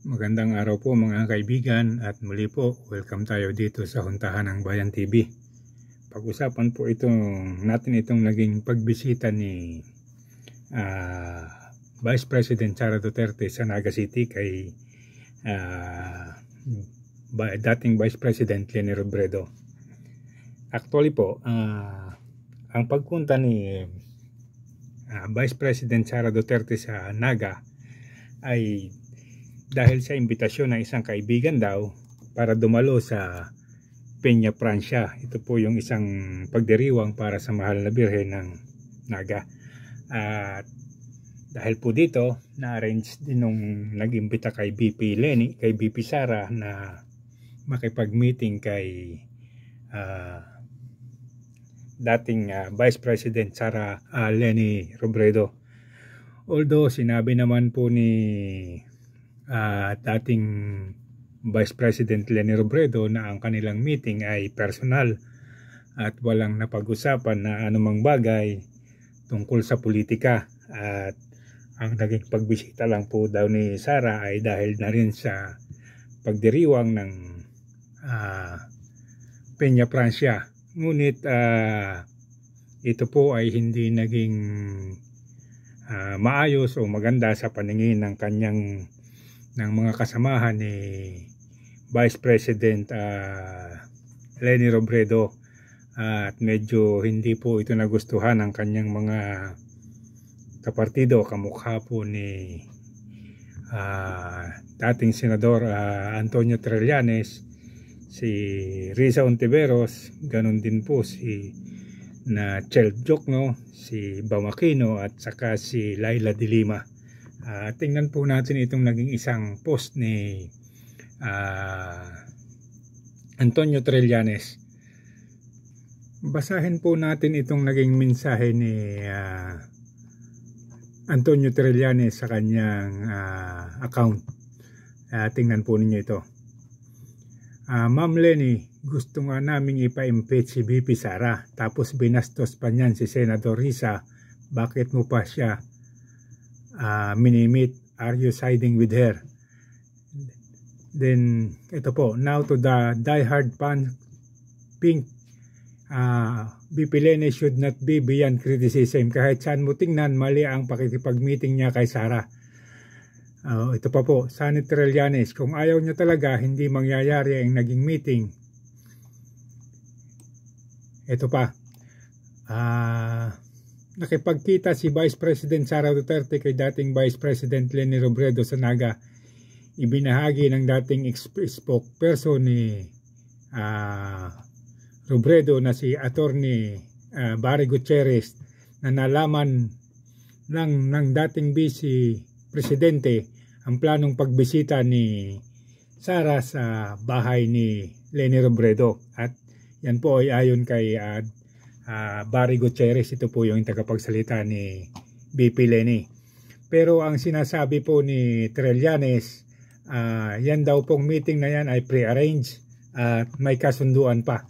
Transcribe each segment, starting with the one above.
Magandang araw po mga kaibigan at muli po welcome tayo dito sa Huntahan ng Bayan TV. Pag-usapan po natin itong naging pagbisita ni Vice President Sara Duterte sa Naga City kay dating Vice President Leni Robredo. Actually po, ang pagpunta ni Vice President Sara Duterte sa Naga ay dahil sa imbitasyon ng isang kaibigan daw para dumalo sa Peña Francia. Ito po yung isang pagdiriwang para sa Mahal na Birhen ng Naga. At dahil po dito, na-arrange din nung nag-imbita kay VP Leni, kay VP Sara na makipag-meeting kay dating Vice President Sara Leni Robredo. Although sinabi naman po ni dating Vice President Leni Robredo na ang kanilang meeting ay personal at walang napag-usapan na anumang bagay tungkol sa politika, at ang naging pagbisita lang po daw ni Sara ay dahil na rin sa pagdiriwang ng Peña Francia. Ngunit ito po ay hindi naging maayos o maganda sa paningin ng mga kasamahan ni Vice President Leni Robredo, at medyo hindi po ito nagustuhan ng kanyang mga kapartido, kamukha po ni dating Senador Antonio Trillanes, si Risa Hontiveros, ganun din po si Chel Jokno, si Bam Aquino at saka si Laila de Lima. Tingnan po natin itong naging isang post ni Antonio Trillanes. Basahin po natin itong naging mensahe ni Antonio Trillanes sa kanyang account. Tingnan po ninyo ito. Ma'am Leni, gusto nga naming ipa-impeach si VP Sara, tapos binastos pa niyan si Senador Risa. Bakit mo pa siya minimit? Are you siding with her? Then ito po, now to the diehard fan pink, VP Leni should not be beyond criticism. Kahit saan mo tingnan, mali ang pakikipag-meeting niya kay Sara. Ito pa po, Sunny Trillanes, kung ayaw niya talaga, hindi mangyayari ang naging meeting. Ito pa, nakipagkita si Vice President Sara Duterte kay dating Vice President Leni Robredo sa Naga. Ibinahagi ng dating spokesperson ni Robredo na si Attorney Barry Gutierrez na nalaman lang ng dating Vice Presidente ang planong pagbisita ni Sara sa bahay ni Leni Robredo. At yan po ay ayon kay Barry Gutierrez. Ito po yung tagapagsalita ni VP Leni. Pero ang sinasabi po ni Trillanes, yan daw pong meeting na yan ay pre-arranged at may kasunduan pa.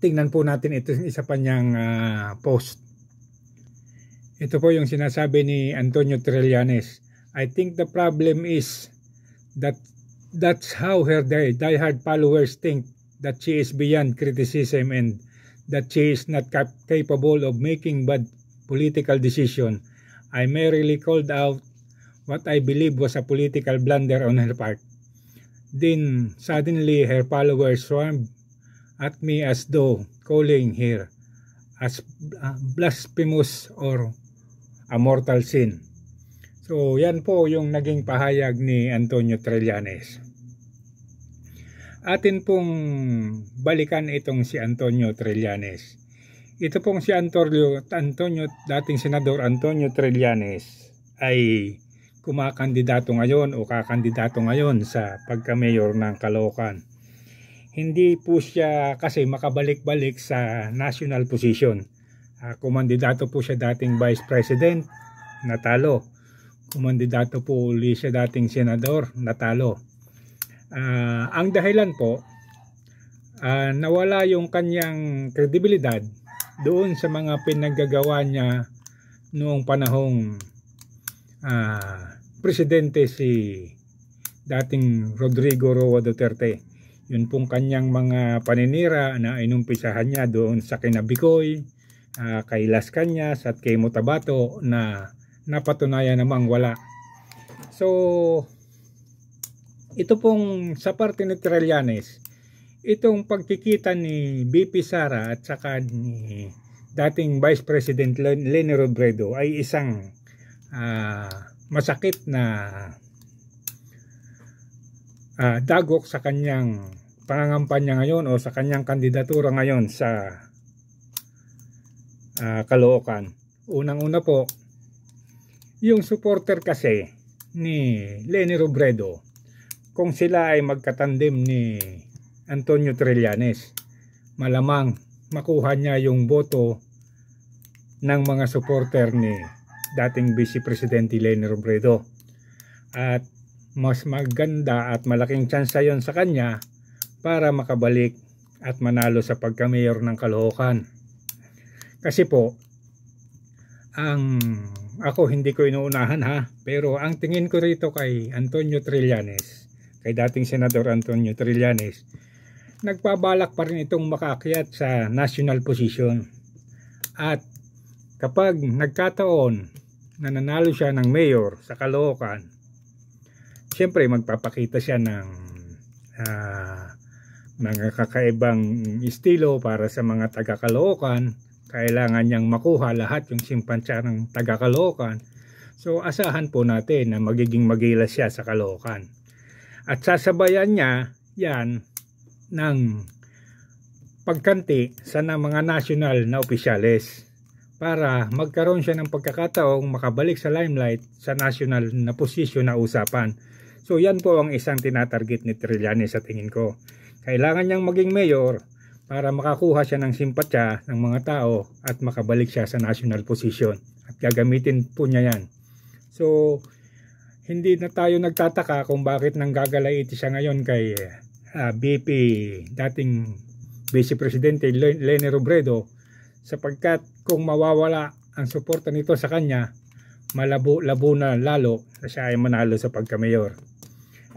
Tingnan po natin ito, isa pa niyang post. Ito po yung sinasabi ni Antonio Trillanes. I think the problem is that's how her diehard followers think, that she is beyond criticism and that she is not capable of making bad political decision. I merely called out what I believe was a political blunder on her part. Then suddenly her followers swarmed at me as though calling her as blasphemous or a mortal sin. So yan po yung naging pahayag ni Antonio Trillanes. Atin pong balikan itong si Antonio Trillanes. Ito pong si dating Senador Antonio Trillanes ay kumakandidato ngayon o kakandidato ngayon sa pagka-mayor ng Caloocan. Hindi po siya kasi makabalik-balik sa national position. Kumandidato po siya dating Vice President, natalo. Kumandidato po uli siya dating Senador, natalo. Ang dahilan po, nawala yung kanyang kredibilidad doon sa mga pinaggagawa niya noong panahong presidente si dating Rodrigo Roa Duterte. Yun pong kanyang mga paninira na inumpisahan niya doon sa kina Bicoy, kay Las Cañas at kay Cotabato na napatunayan namang wala. So ito pong sa parte ni Trillanes, itong pagkikita ni BP Sara at saka ni dating Vice President Leni Robredo ay isang masakit na dagok sa kanyang pangangampanya ngayon o sa kanyang kandidatura ngayon sa Caloocan. Unang-una po, yung supporter kasi ni Leni Robredo, kung sila ay magkatandem ni Antonio Trillanes, malamang makuha niya yung boto ng mga supporter ni dating Vice Presidente Leni Robredo. At mas maganda at malaking tsansa yon sa kanya para makabalik at manalo sa pagka-mayor ng Caloocan. Kasi po, ako hindi ko inuunahan pero ang tingin ko rito kay Antonio Trillanes, kay dating Senador Antonio Trillanes, nagpabalak pa rin itong makaakyat sa national position. At kapag nagkataon na nanalo siya ng mayor sa Caloocan, siyempre magpapakita siya ng mga kakaibang estilo para sa mga taga Caloocan. Kailangan niyang makuha lahat yung simpansya ng taga Caloocan. So asahan po natin na magiging magilas siya sa Caloocan. At sasabayan niya yan ng pagkanti sa mga national na opisyales para magkaroon siya ng pagkakataong makabalik sa limelight sa national na posisyon na usapan. So yan po ang isang tinatarget ni Trillanes sa tingin ko. Kailangan niyang maging mayor para makakuha siya ng simpatsya ng mga tao at makabalik siya sa national position. At gagamitin po niya yan. So hindi na tayo nagtataka kung bakit nanggagalaiti siya ngayon kay BP, dating Vice Presidente Leni Robredo, sapagkat kung mawawala ang suporta nito sa kanya, malabo-labo na lalo na siya ay manalo sa pagka-mayor.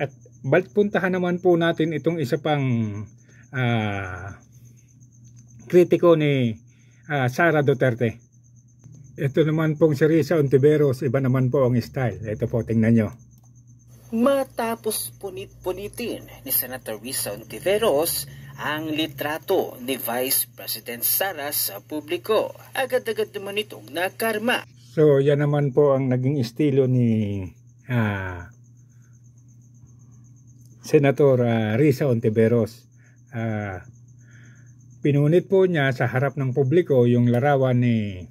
At puntahan naman po natin itong isa pang kritiko ni Sara Duterte. Ito naman pong si Risa Hontiveros, iba naman po ang style. Ito po, tingnan nyo. Matapos punit-punitin ni Senator Risa Hontiveros ang litrato ni Vice President Sara sa publiko, agad-agad naman itong nakarma. So yan naman po ang naging estilo ni Senator Risa Hontiveros. Pinunit po niya sa harap ng publiko yung larawan ni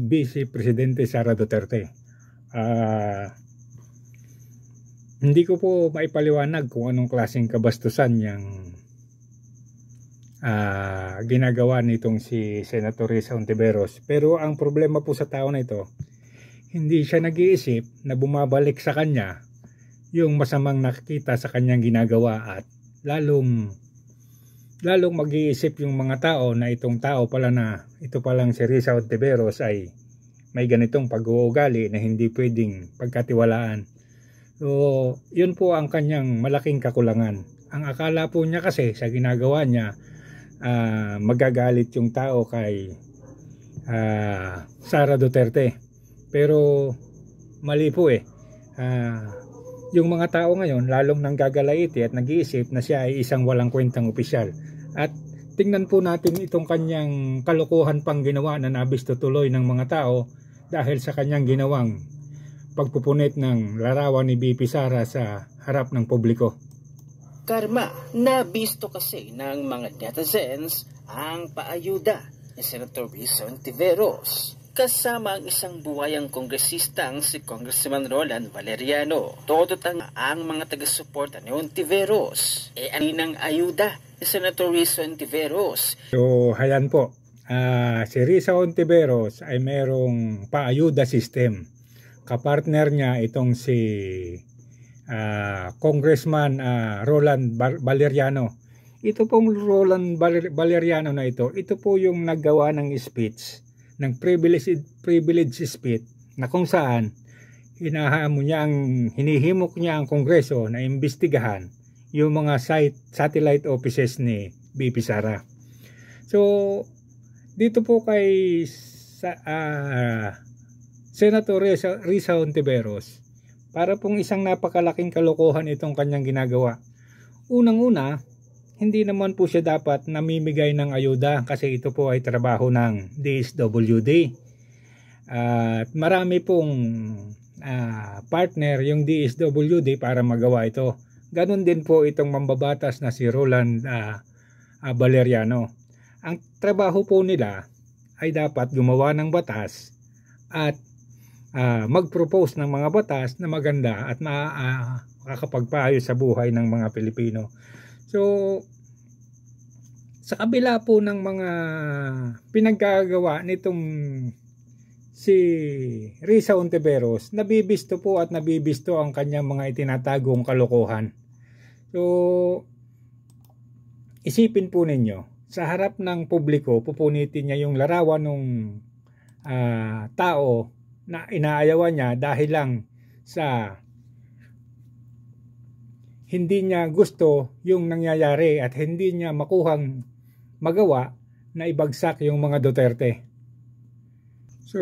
Vice Presidente Sara Duterte. Hindi ko po maipaliwanag kung anong klaseng kabastusan yung ginagawa nitong si Senator Risa Hontiveros. Pero ang problema po sa tao na ito, hindi siya nag-iisip na bumabalik sa kanya yung masamang nakikita sa kanyang ginagawa at lalong mag-iisip yung mga tao na itong tao pala na ito palang si Risa Hontiveros ay may ganitong pag-uugali na hindi pwedeng pagkatiwalaan. So yun po ang kanyang malaking kakulangan. Ang akala po niya kasi sa ginagawa niya, magagalit yung tao kay Sara Duterte. Pero mali po yung mga tao ngayon lalong nanggagalaiti at nag-iisip na siya ay isang walang kwentang opisyal. At tingnan po natin itong kanyang kalokohan pang ginawa na nabisto tuloy ng mga tao dahil sa kanyang ginawang pagpupunit ng larawan ni BP Sara sa harap ng publiko. Karma, nabisto kasi ng mga netizens ang paayuda ni Senator Risa Hontiveros kasama ang isang buwayang kongresistang si Congressman Roland Valeriano. Todo ang mga taga-suporta ni Hontiveros. Aninang ayuda ni Senator Risa Hontiveros. So, hayan po. Si Risa Hontiveros ay merong paayuda system. Kapartner niya itong si Congressman Roland Valeriano. Ito pong Roland Valeriano na ito po yung naggawa ng speech, ng privilege speech na kung saan hinihimok niya ang Kongreso na imbestigahan yung mga satellite offices ni BP Sara. So dito po kay Senator Risa Hontiveros, para pong isang napakalaking kalokohan itong kanyang ginagawa. Unang-una, hindi naman po siya dapat namimigay ng ayuda kasi ito po ay trabaho ng DSWD. At marami pong partner yung DSWD para magawa ito. Ganon din po itong mambabatas na si Roland Valeriano. Ang trabaho po nila ay dapat gumawa ng batas at mag-propose ng mga batas na maganda at makakapagpaayos sa buhay ng mga Pilipino. So, sa kabila po ng mga pinagkagawa nitong si Risa Hontiveros, nabibisto po at nabibisto ang kanyang mga itinatagong kalokohan. So, isipin po ninyo, sa harap ng publiko, pupunitin niya yung larawan ng tao na inaayawan niya dahil lang sa hindi niya gusto yung nangyayari at hindi niya makuhang magawa na ibagsak yung mga Duterte. So,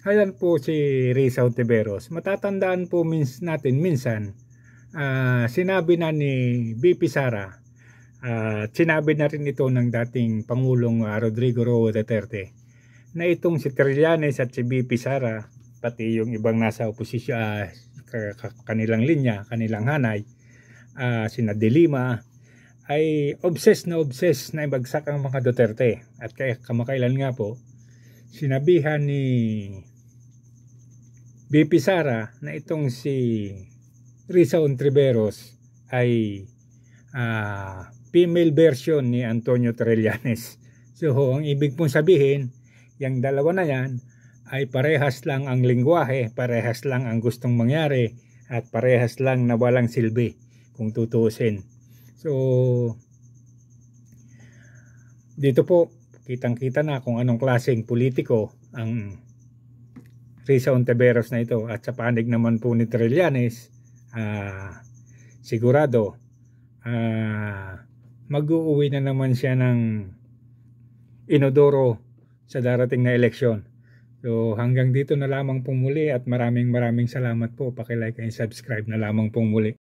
ayan po si Risa Hontiveros. Matatandaan po natin minsan, sinabi na ni BP Sara, sinabi na rin ito ng dating Pangulong Rodrigo Roa Duterte, na itong si Trillanes at si BP Sara, pati yung ibang nasa oposisyon, kanilang linya, kanilang hanay, sina De Lima, ay obsessed na ibagsak ang mga Duterte. At kaya kamakailan nga po, sinabihan ni BP Sara na itong si Risa Hontiveros ay female version ni Antonio Trillanes. So, ang ibig pong sabihin, yung dalawa na yan ay parehas lang ang lengguwahe, parehas lang ang gustong mangyari, at parehas lang na walang silbi kung tutuusin. So, dito po, kitang-kita na kung anong klaseng politiko ang Risa Hontiveros na ito. At sa panig naman po ni Trillanes, sigurado, mag-uuwi na naman siya ng inodoro sa darating na eleksyon. So hanggang dito na lamang pong muli at maraming salamat po. Paki-like and subscribe na lamang pong muli.